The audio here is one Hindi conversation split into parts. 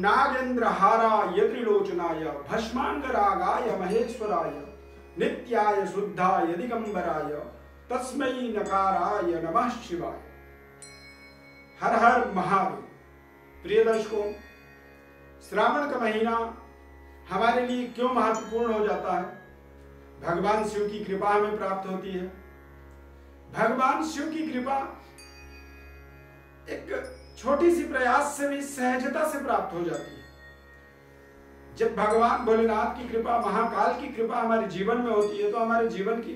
नागेन्द्रहाराय त्रिलोचनाय भस्मांगरागाय महेश्वराय नित्याय शुद्धाय दिगंबराय तस्मै नकाराय नमः शिवाय। हर हर महादेव। प्रिय दर्शकों, श्रावण का महीना हमारे लिए क्यों महत्वपूर्ण हो जाता है? भगवान शिव की कृपा हमें प्राप्त होती है। भगवान शिव की कृपा एक छोटी सी प्रयास से भी सहजता से प्राप्त हो जाती है। जब भगवान भोलेनाथ की कृपा, महाकाल की कृपा हमारे जीवन में होती है तो हमारे जीवन की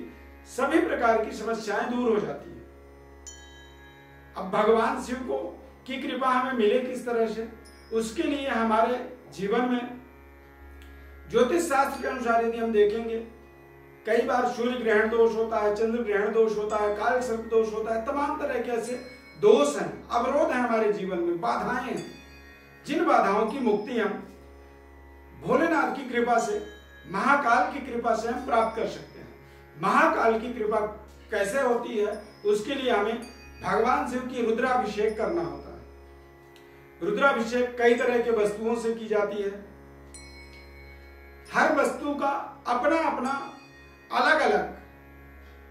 सभी प्रकार की समस्याएं दूर हो जाती है। अब भगवान शिव को की कृपा हमें मिले किस तरह से, उसके लिए हमारे जीवन में ज्योतिष शास्त्र के अनुसार यदि हम देखेंगे, कई बार सूर्य ग्रहण दोष होता है, चंद्र ग्रहण दोष होता है, काल सर्प दोष होता है, तमाम तरह के ऐसे दोष हैं, अवरोध हैं हमारे जीवन में, बाधाएं हैं। जिन बाधाओं की मुक्ति हम भोलेनाथ की कृपा से, महाकाल की कृपा से हम प्राप्त कर सकते हैं। महाकाल की कृपा कैसे होती है, उसके लिए हमें भगवान शिव की रुद्राभिषेक करना होता है। रुद्राभिषेक कई तरह के वस्तुओं से की जाती है। हर वस्तु का अपना अपना अलग अलग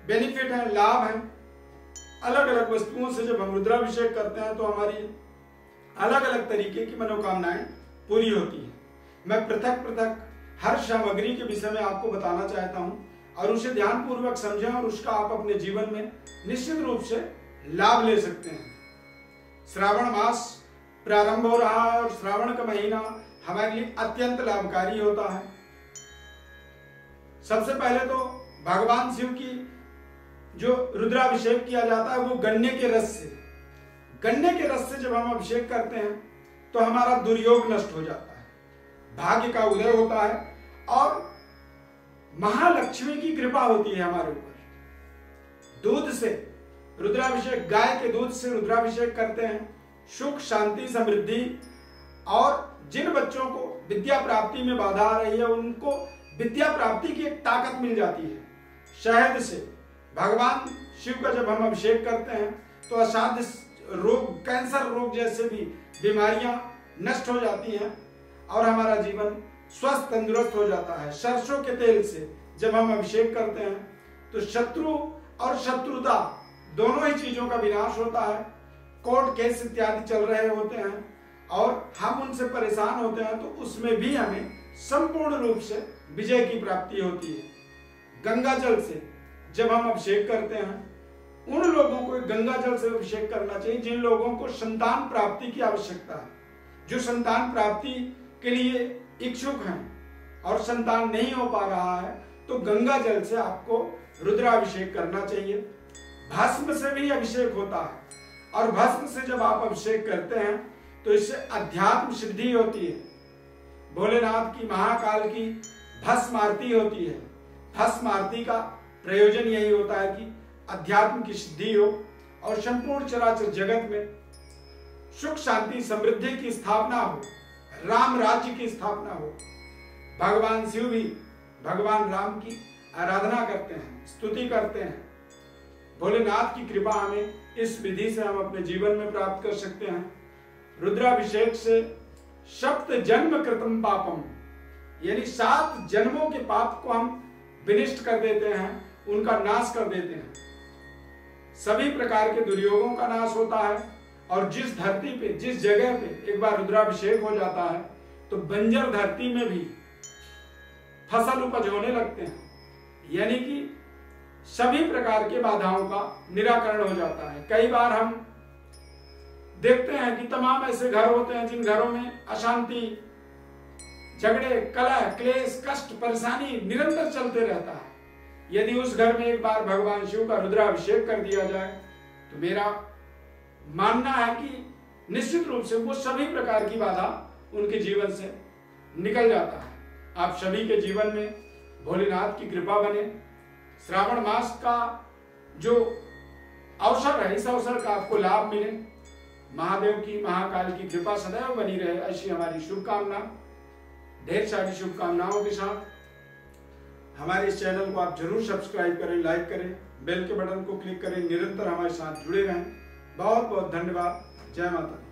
बेनिफिट है, लाभ है। अलग अलग वस्तुओं से जब हम रुद्राभिषेक करते हैं तो हमारी अलग अलग तरीके की मनोकामनाएं पूरी होती है। मैं पृथक पृथक हर सामग्री के विषय में आपको बताना चाहता हूं और उसे ध्यानपूर्वक समझें और उसका आप अपने जीवन में निश्चित रूप से लाभ ले सकते हैं। श्रावण मास प्रारंभ हो रहा है और श्रावण का महीना हमारे लिए अत्यंत लाभकारी होता है। सबसे पहले तो भगवान शिव की जो रुद्राभिषेक किया जाता है वो गन्ने के रस से। गन्ने के रस से जब हम अभिषेक करते हैं तो हमारा दुर्योग नष्ट हो जाता है, भाग्य का उदय होता है और महालक्ष्मी की कृपा होती है हमारे ऊपर। दूध से रुद्राभिषेक, गाय के दूध से रुद्राभिषेक करते हैं, सुख शांति समृद्धि, और जिन बच्चों को विद्या प्राप्ति में बाधा आ रही है उनको विद्या प्राप्ति की एक ताकत मिल जाती है। शहद से भगवान शिव का जब हम अभिषेक करते हैं तो असाध्य रोग, कैंसर रोग जैसे भी बीमारियां नष्ट हो जाती हैं और हमारा जीवन स्वस्थ तंदुरुस्त हो जाता है। सरसों के तेल से जब हम अभिषेक करते हैं तो शत्रु और शत्रुता दोनों ही चीजों का विनाश होता है। कोर्ट केस इत्यादि चल रहे होते हैं और हम उनसे परेशान होते हैं तो उसमें भी हमें संपूर्ण रूप से विजय की प्राप्ति होती है। गंगा जल से जब हम अभिषेक करते हैं, उन लोगों को गंगा जल से अभिषेक करना चाहिए जिन लोगों को संतान प्राप्ति की आवश्यकता है, जो संतान प्राप्ति के लिए इच्छुक हैं और संतान नहीं हो पा रहा है, तो गंगा जल से आपको रुद्राभिषेक करना चाहिए। भस्म से भी अभिषेक होता है और भस्म से जब आप अभिषेक करते हैं तो इससे अध्यात्म सिद्धि होती है। भोलेनाथ की, महाकाल की भस्म आरती होती है। भस्म आरती का प्रयोजन यही होता है कि अध्यात्म की सिद्धि हो और संपूर्ण चराचर जगत में सुख शांति समृद्धि की स्थापना हो, राम राज्य की स्थापना हो। भगवान शिव भी भगवान राम की आराधना करते हैं, स्तुति करते हैं। भोलेनाथ की कृपा हमें इस विधि से हम अपने जीवन में प्राप्त कर सकते हैं। रुद्राभिषेक से सप्त जन्म कृतम पापम, यानी 7 जन्मों के पाप को हम विनिष्ट कर देते हैं, उनका नाश कर देते हैं। सभी प्रकार के दुर्योगों का नाश होता है और जिस धरती पे, जिस जगह पे एक बार रुद्राभिषेक हो जाता है तो बंजर धरती में भी फसल उपज होने लगते हैं, यानी कि सभी प्रकार के बाधाओं का निराकरण हो जाता है। कई बार हम देखते हैं कि तमाम ऐसे घर होते हैं जिन घरों में अशांति, झगड़े, कलह, क्लेश, कष्ट, परेशानी निरंतर चलते रहता है। यदि उस घर में एक बार भगवान शिव का रुद्राभिषेक कर दिया जाए तो मेरा मानना है कि निश्चित रूप से वो सभी प्रकार की बाधा उनके जीवन से निकल जाता है। आप सभी के जीवन में भोलेनाथ की कृपा बने। श्रावण मास का जो अवसर है, इस अवसर का आपको लाभ मिले। महादेव की, महाकाल की कृपा सदैव बनी रहे, ऐसी हमारी शुभकामना। ढेर सारी शुभकामनाओं के साथ हमारे इस चैनल को आप जरूर सब्सक्राइब करें, लाइक करें, बेल के बटन को क्लिक करें, निरंतर हमारे साथ जुड़े रहें। बहुत बहुत धन्यवाद। जय माता दी।